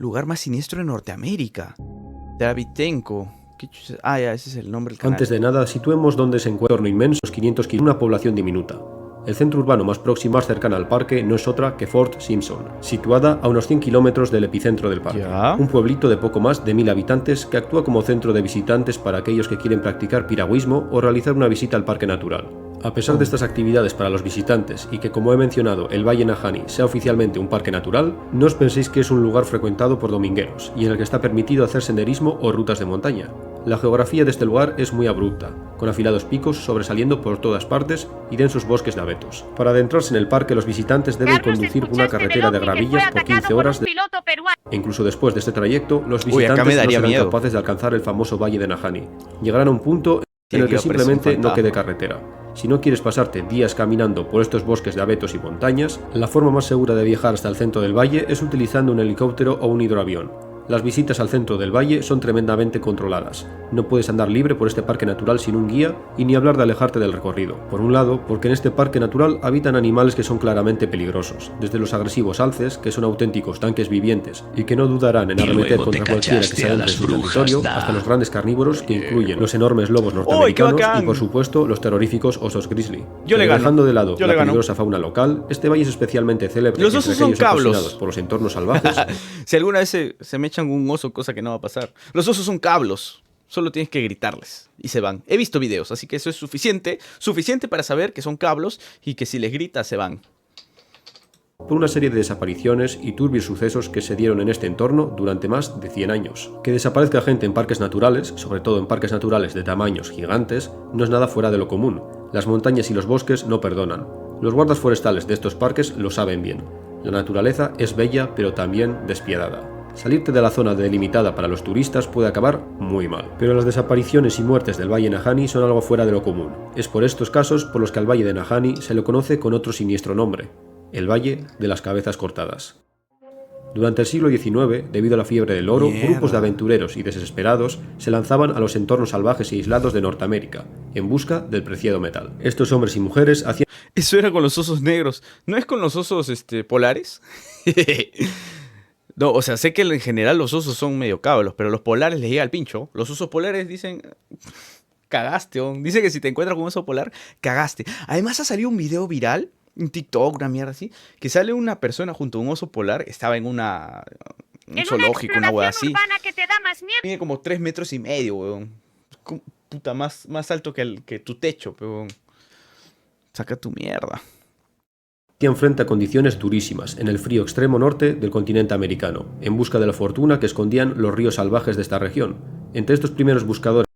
Lugar más siniestro de Norteamérica. Travitenko. Ah, ya, ese es el nombre del canal. Antes de nada, situemos donde se encuentra un inmenso 500 kilómetros, una población diminuta. El centro urbano más próximo, más cercano al parque, no es otra que Fort Simpson, situada a unos 100 kilómetros del epicentro del parque. ¿Ya? Un pueblito de poco más de 1000 habitantes que actúa como centro de visitantes para aquellos que quieren practicar piragüismo o realizar una visita al parque natural. A pesar de estas actividades para los visitantes y que, como he mencionado, el Valle Nahanni sea oficialmente un parque natural, no os penséis que es un lugar frecuentado por domingueros y en el que está permitido hacer senderismo o rutas de montaña. La geografía de este lugar es muy abrupta, con afilados picos sobresaliendo por todas partes y densos bosques de abetos. Para adentrarse en el parque, los visitantes deben conducir por una carretera de gravillas por 15 horas e incluso después de este trayecto, los visitantes no serán capaces de alcanzar el famoso Valle de Nahanni. Llegarán a un punto en el que simplemente no quede carretera. Si no quieres pasarte días caminando por estos bosques de abetos y montañas, la forma más segura de viajar hasta el centro del valle es utilizando un helicóptero o un hidroavión. Las visitas al centro del valle son tremendamente controladas. No puedes andar libre por este parque natural sin un guía y ni hablar de alejarte del recorrido. Por un lado, porque en este parque natural habitan animales que son claramente peligrosos, desde los agresivos alces, que son auténticos tanques vivientes y que no dudarán en arremeter contra cualquiera que se adentre en su territorio, hasta los grandes carnívoros que incluyen los enormes lobos norteamericanos y por supuesto los terroríficos osos grizzly. Dejando de lado la peligrosa fauna local, este valle es especialmente célebre los osos son cablos por los entornos salvajes. Si alguna vez se me echan un oso, cosa que no va a pasar. Los osos son cablos. Solo tienes que gritarles y se van. He visto videos, así que eso es suficiente para saber que son cablos y que si les gritas se van. Por una serie de desapariciones y turbios sucesos que se dieron en este entorno durante más de 100 años. Que desaparezca gente en parques naturales, sobre todo en parques naturales de tamaños gigantes, no es nada fuera de lo común. Las montañas y los bosques no perdonan. Los guardas forestales de estos parques lo saben bien. La naturaleza es bella, pero también despiadada. Salirte de la zona delimitada para los turistas puede acabar muy mal. Pero las desapariciones y muertes del Valle Nahanni son algo fuera de lo común. Es por estos casos por los que al Valle de Nahanni se le conoce con otro siniestro nombre, el Valle de las Cabezas Cortadas. Durante el siglo XIX, debido a la fiebre del oro, grupos de aventureros y desesperados se lanzaban a los entornos salvajes y aislados de Norteamérica, en busca del preciado metal. Estos hombres y mujeres hacían... Eso era con los osos negros. ¿No es con los osos polares? No, o sea, sé que en general los osos son medio cabros, pero los polares les llega al pincho. Los osos polares dicen... Cagaste, ¿o? Dice que si te encuentras con un oso polar, cagaste. Además ha salido un video viral, un TikTok, una mierda así, que sale una persona junto a un oso polar, estaba en un zoológico, una hueá así. Tiene como 3,5 metros, weón. Puta, más alto que tu techo, weón. Saca tu mierda. Enfrenta condiciones durísimas en el frío extremo norte del continente americano, en busca de la fortuna que escondían los ríos salvajes de esta región. Entre estos primeros buscadores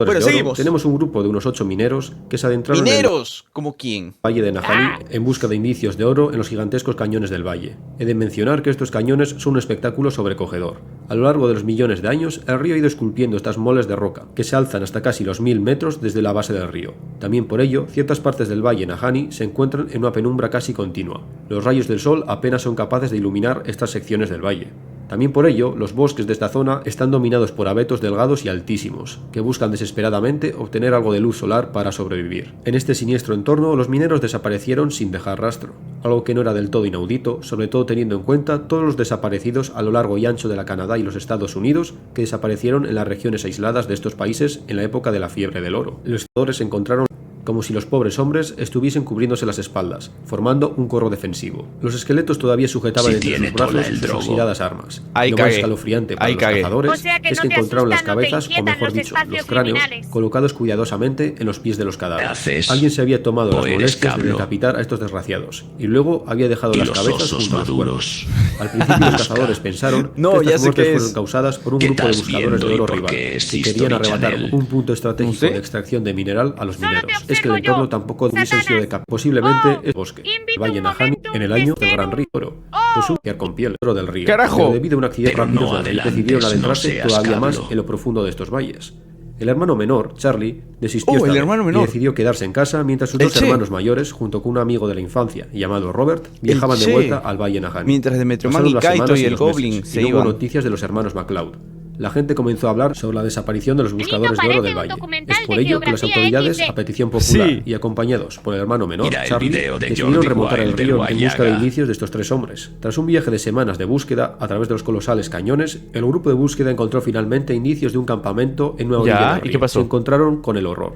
bueno, de oro, tenemos un grupo de unos 8 mineros que se adentraron ¿Mineros? ¿Como quién? Valle de Nahanni en busca de indicios de oro en los gigantescos cañones del valle. He de mencionar que estos cañones son un espectáculo sobrecogedor. A lo largo de los millones de años, el río ha ido esculpiendo estas moles de roca, que se alzan hasta casi los 1000 metros desde la base del río. También por ello, ciertas partes del Valle Nahanni se encuentran en una penumbra casi continua. Los rayos del sol apenas son capaces de iluminar estas secciones del valle. También por ello, los bosques de esta zona están dominados por abetos delgados y altísimos, que buscan desesperadamente obtener algo de luz solar para sobrevivir. En este siniestro entorno, los mineros desaparecieron sin dejar rastro, algo que no era del todo inaudito, sobre todo teniendo en cuenta todos los desaparecidos a lo largo y ancho de la Canadá y los Estados Unidos que desaparecieron en las regiones aisladas de estos países en la época de la fiebre del oro. Los exploradores encontraron como si los pobres hombres estuviesen cubriéndose las espaldas, formando un corro defensivo. Los esqueletos todavía sujetaban entre sus brazos sus oxidadas armas. Lo más escalofriante para los cazadores es que encontraron las cabezas, o mejor dicho, los cráneos, colocados cuidadosamente en los pies de los cadáveres. Alguien se había tomado las molestias de decapitar a estos desgraciados, y luego había dejado las cabezas junto a los cuerpos. Al principio los cazadores pensaron que estas muertes fueron causadas por un grupo de buscadores de oro rival, que querían arrebatar un punto estratégico de extracción de mineral a los mineros. Es que el entorno tampoco hubiese sido de posiblemente es bosque. El Valle Nahanni en el año del Gran Río Oro. Los con piel oro del río. Pero debido a un accidente rápido, decidieron adentrarse todavía más en lo profundo de estos valles. El hermano menor, Charlie, desistió y decidió quedarse en casa mientras sus dos hermanos mayores, junto con un amigo de la infancia llamado Robert, viajaban de vuelta al Valle Nahanni. Mientras Demetrio Man y Kaito y el Goblin se iban. Hubo noticias de los hermanos MacLeod. La gente comenzó a hablar sobre la desaparición de los buscadores de oro del valle. Es por ello que las autoridades, a petición popular y acompañados por el hermano menor, Charlie, decidieron remontar el río en busca de indicios de estos 3 hombres. Tras un viaje de semanas de búsqueda a través de los colosales cañones, el grupo de búsqueda encontró finalmente indicios de un campamento en una orilla del río. ¿Y qué pasó? Se encontraron con el horror.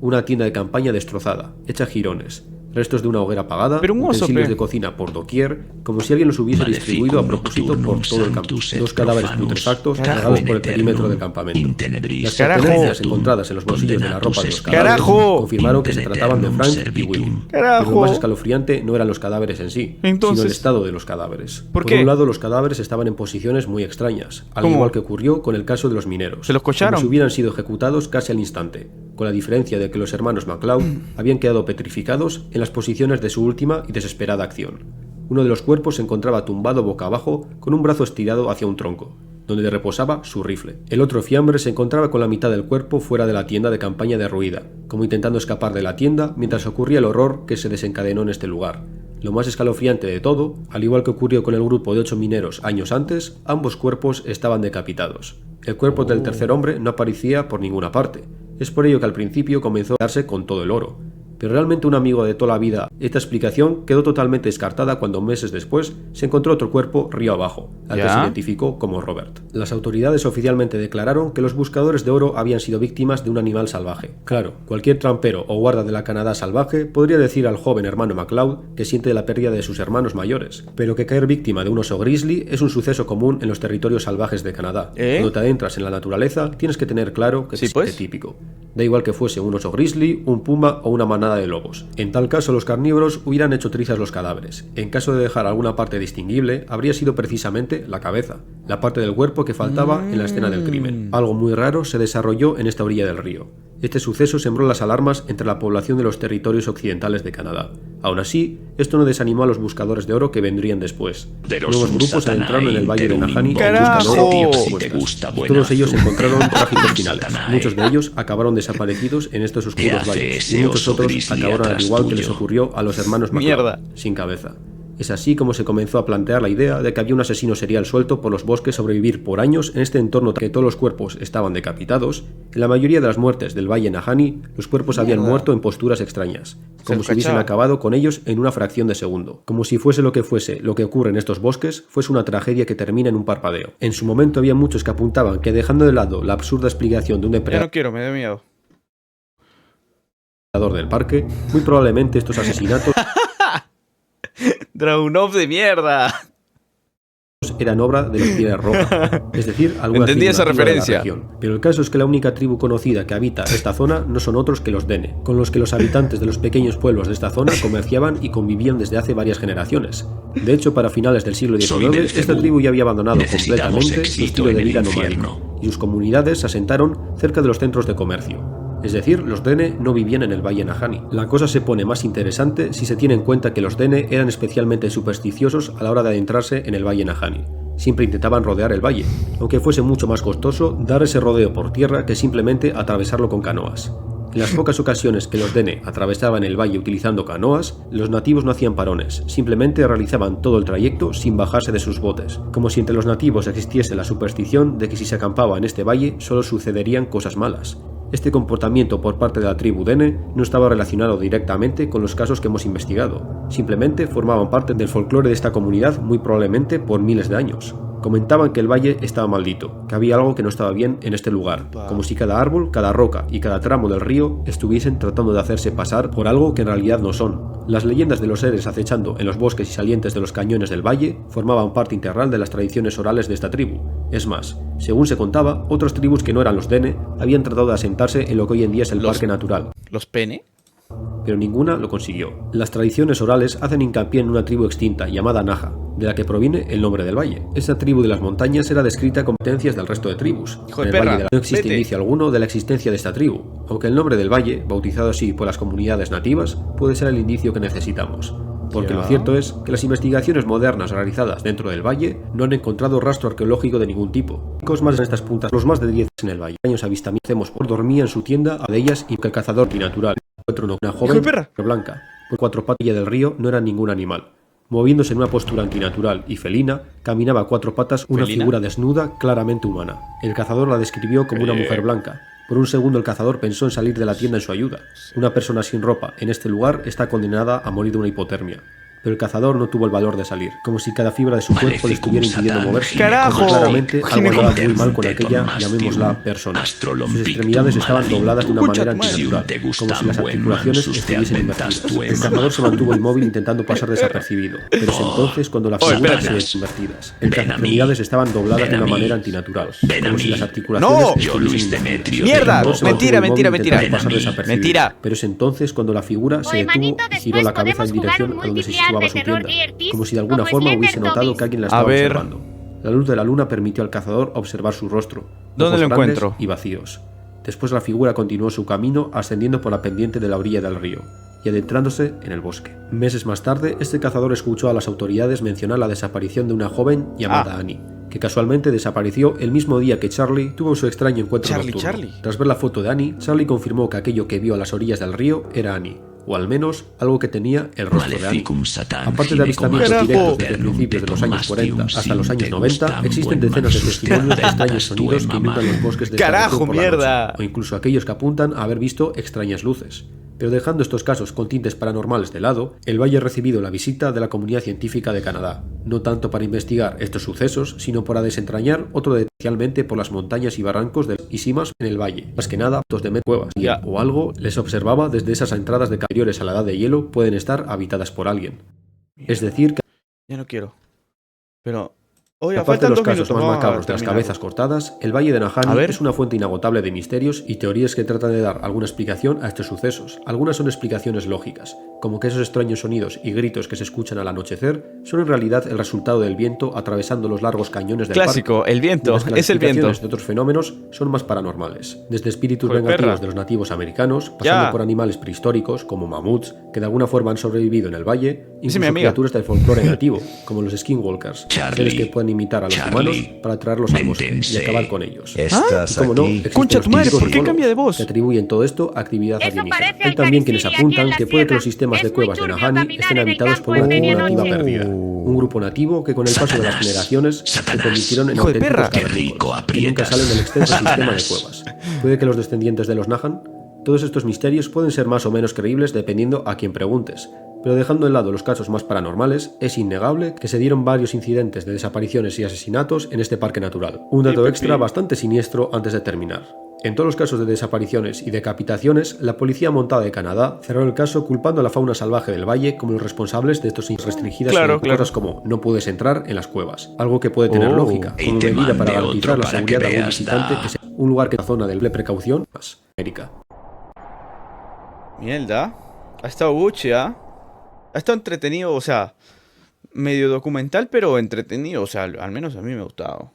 Una tienda de campaña destrozada, hecha jirones, restos de una hoguera apagada, utensilios de cocina por doquier, como si alguien los hubiese distribuido a propósito por todo el campo. 2 cadáveres putrefactos cargados por el perímetro del campamento. Las pertenencias encontradas en los bolsillos de la ropa de los cadáveres confirmaron que se trataban de Frank y Willy. Pero lo más escalofriante no eran los cadáveres en sí, sino el estado de los cadáveres. Por un lado, los cadáveres estaban en posiciones muy extrañas, al igual que ocurrió con el caso de los mineros. ¿Se los cocharon? Como si hubieran sido ejecutados casi al instante, con la diferencia de que los hermanos MacLeod habían quedado petrificados en las posiciones de su última y desesperada acción. Uno de los cuerpos se encontraba tumbado boca abajo con un brazo estirado hacia un tronco, donde reposaba su rifle. El otro fiambre se encontraba con la mitad del cuerpo fuera de la tienda de campaña derruida, como intentando escapar de la tienda mientras ocurría el horror que se desencadenó en este lugar. Lo más escalofriante de todo, al igual que ocurrió con el grupo de 8 mineros años antes, ambos cuerpos estaban decapitados. El cuerpo del tercer hombre no aparecía por ninguna parte. Es por ello que al principio comenzó a darse con todo el oro. Pero realmente un amigo de toda la vida, esta explicación quedó totalmente descartada cuando meses después se encontró otro cuerpo río abajo, al que se identificó como Robert. Las autoridades oficialmente declararon que los buscadores de oro habían sido víctimas de un animal salvaje. Claro, cualquier trampero o guarda de la Canadá salvaje podría decir al joven hermano MacLeod que siente la pérdida de sus hermanos mayores, pero que caer víctima de un oso grizzly es un suceso común en los territorios salvajes de Canadá. Cuando te adentras en la naturaleza, tienes que tener claro que es típico. Da igual que fuese un oso grizzly, un puma o una manada de lobos. En tal caso, los carnívoros hubieran hecho trizas los cadáveres. En caso de dejar alguna parte distinguible, habría sido precisamente la cabeza, la parte del cuerpo que faltaba en la escena del crimen. Algo muy raro se desarrolló en esta orilla del río. Este suceso sembró las alarmas entre la población de los territorios occidentales de Canadá. Aún así, esto no desanimó a los buscadores de oro que vendrían después. Nuevos grupos se adentraron en el valle de Nahanni en busca de oro. Todos ellos encontraron trágicos finales. Muchos de ellos acabaron desaparecidos en estos oscuros valles, y muchos otros acabaron al igual que les ocurrió a los hermanos MacLeod, sin cabeza. Es así como se comenzó a plantear la idea de que había un asesino serial suelto por los bosques sobrevivir por años en este entorno que todos los cuerpos estaban decapitados. En la mayoría de las muertes del valle Nahanni, los cuerpos habían muerto en posturas extrañas, como si hubiesen acabado con ellos en una fracción de segundo, como si fuese lo que ocurre en estos bosques fuese una tragedia que termina en un parpadeo. En su momento había muchos que apuntaban que, dejando de lado la absurda explicación de un depredador, no quiero, me da miedo, del parque, muy probablemente estos asesinatos Dragunov de mierda eran obra de los Piedras Roja, es decir, alguna entendí esa referencia. Pero el caso es que la única tribu conocida que habita esta zona no son otros que los Dene, con los que los habitantes de los pequeños pueblos de esta zona comerciaban y convivían desde hace varias generaciones. De hecho, para finales del siglo XIX, esta tribu ya había abandonado completamente su estilo de vida nomádico, y sus comunidades se asentaron cerca de los centros de comercio. Es decir, los Dene no vivían en el valle Nahanni. La cosa se pone más interesante si se tiene en cuenta que los Dene eran especialmente supersticiosos a la hora de adentrarse en el valle Nahanni. Siempre intentaban rodear el valle, aunque fuese mucho más costoso dar ese rodeo por tierra que simplemente atravesarlo con canoas. En las pocas ocasiones que los Dene atravesaban el valle utilizando canoas, los nativos no hacían parones, simplemente realizaban todo el trayecto sin bajarse de sus botes, como si entre los nativos existiese la superstición de que si se acampaba en este valle solo sucederían cosas malas. Este comportamiento por parte de la tribu Dene no estaba relacionado directamente con los casos que hemos investigado, simplemente formaban parte del folclore de esta comunidad muy probablemente por miles de años. Comentaban que el valle estaba maldito, que había algo que no estaba bien en este lugar, como si cada árbol, cada roca y cada tramo del río estuviesen tratando de hacerse pasar por algo que en realidad no son. Las leyendas de los seres acechando en los bosques y salientes de los cañones del valle formaban parte integral de las tradiciones orales de esta tribu. Es más, según se contaba, otras tribus que no eran los Dene habían tratado de asentarse en lo que hoy en día es el parque natural. ¿Los Pene? Pero ninguna lo consiguió. Las tradiciones orales hacen hincapié en una tribu extinta llamada Naja, de la que proviene el nombre del valle. Esta tribu de las montañas era descrita con potencias del resto de tribus. Hijo de en el perra, valle no existe vete. indicio alguno de la existencia de esta tribu, aunque el nombre del valle, bautizado así por las comunidades nativas, puede ser el indicio que necesitamos. Porque lo cierto es que las investigaciones modernas realizadas dentro del valle no han encontrado rastro arqueológico de ningún tipo. Más en estas puntas, los más de 10 en el valle. Años avistamientos por dormía en su tienda a de ellas y que el cazador natural. Una joven blanca, por 4 patillas del río no era ningún animal. Moviéndose en una postura antinatural y felina, caminaba a cuatro patas una ¿Felina? figura desnuda, claramente humana. El cazador la describió como una mujer blanca. Por un segundo el cazador pensó en salir de la tienda en su ayuda. Una persona sin ropa en este lugar está condenada a morir de una hipotermia. Pero el cazador no tuvo el valor de salir, como si cada fibra de su cuerpo le estuviera impidiendo moverse. ¡Carajo! Como claramente algo andaba muy mal con Gineco. aquella, llamémosla, persona. Sus extremidades estaban dobladas de una manera antinatural, como si las articulaciones estuviesen invertidas. El cazador se mantuvo inmóvil intentando pasar desapercibido, pero es entonces cuando la figura espérate. se invertidas. Las extremidades estaban dobladas de una manera antinatural, como si las articulaciones ¡No! Yo, Luis estuviesen Demetrio. invertidas. ¡Mierda! El cazador se mantuvo Mentira, inmóvil mentira, mentira. intentando pasar desapercibido. Mentira. Pero es entonces cuando la figura se Oye, detuvo manito, y giró la cabeza en después podemos dirección jugar un a donde se multiplayer situaba de su terror tienda, Geartis, como si de alguna como forma Slender hubiese notado Tobies. que alguien la A estaba ver. observando. La luz de la luna permitió al cazador observar su rostro. ¿Dónde ojos lo grandes encuentro? y vacíos. Después la figura continuó su camino ascendiendo por la pendiente de la orilla del río y adentrándose en el bosque. Meses más tarde, este cazador escuchó a las autoridades mencionar la desaparición de una joven llamada Annie, que casualmente desapareció el mismo día que Charlie tuvo su extraño encuentro nocturno. Charlie. Tras ver la foto de Annie, Charlie confirmó que aquello que vio a las orillas del río era Annie, o al menos algo que tenía el rostro de Annie. Maleficum Satan, Aparte de avistamientos Carajo. directos desde principios de los años 40 hasta los años 90, existen decenas de testimonios de extraños sonidos que inundan los bosques de ¡Carajo, Carrefour por la mierda! noche, o incluso aquellos que apuntan a haber visto extrañas luces. Pero dejando estos casos con tintes paranormales de lado, el valle ha recibido la visita de la comunidad científica de Canadá, no tanto para investigar estos sucesos, sino para desentrañar otro especialmente por las montañas y barrancos y simas en el valle. Más que nada, dos de cuevas Ya. o algo les observaba desde esas entradas de anteriores a la edad de hielo pueden estar habitadas por alguien. Es decir, que Ya no quiero. Pero... Oye, aparte de faltan los 2 casos minutos. más vamos a macabros de las terminar. cabezas cortadas, el Valle de A Nahanni ver. es una fuente inagotable de misterios y teorías que tratan de dar alguna explicación a estos sucesos. Algunas son explicaciones lógicas, como que esos extraños sonidos y gritos que se escuchan al anochecer son en realidad el resultado del viento atravesando los largos cañones del Clásico, parque. el viento, Mientras que las es el viento. explicaciones de otros fenómenos son más paranormales, desde espíritus Joder, vengativos perra. de los nativos americanos, pasando Ya. por animales prehistóricos como mamuts, que de alguna forma han sobrevivido en el valle, Dice mi incluso amiga. criaturas del folclore nativo, como los skinwalkers, Charlie. seres que pueden imitar a los Charlie. humanos para traerlos al bosque y Véntense. acabar con ellos. Estás Y como no, aquí. existen Concha los tu madre, típicos ¿por qué ufólogos cambia de voz? que atribuyen todo esto a actividad Eso alienígena. parece Hay al también quienes Cariciri aquí en apuntan la que puede que sierra. los sistemas de Es muy cuevas de turbio Nahanni caminar estén en el habitados campo por una en media tribu nativa noche. perdida. Un grupo nativo que con el paso de las generaciones se convirtieron en Hijo de auténticos perra. Qué cavernícolas, rico que nunca aprietas. salen del extenso sistema de cuevas. Puede que los descendientes de los Nahan. Todos estos misterios pueden ser más o menos creíbles dependiendo a quien preguntes. Pero dejando de lado los casos más paranormales, es innegable que se dieron varios incidentes de desapariciones y asesinatos en este parque natural. Un dato extra bastante siniestro antes de terminar. En todos los casos de desapariciones y decapitaciones, la Policía Montada de Canadá cerró el caso culpando a la fauna salvaje del valle como los responsables de estos restringidas Claro, cosas claro. como no puedes entrar en las cuevas, algo que puede tener Oh. lógica, Y como te medida para mande garantizar otro la para seguridad que de algún veas, visitante da. que sea un lugar que la zona de precaución más América. Mierda. Ha estado Gucci, ¿ah? Ha estado entretenido, o sea, medio documental, pero entretenido. O sea, al menos a mí me ha gustado.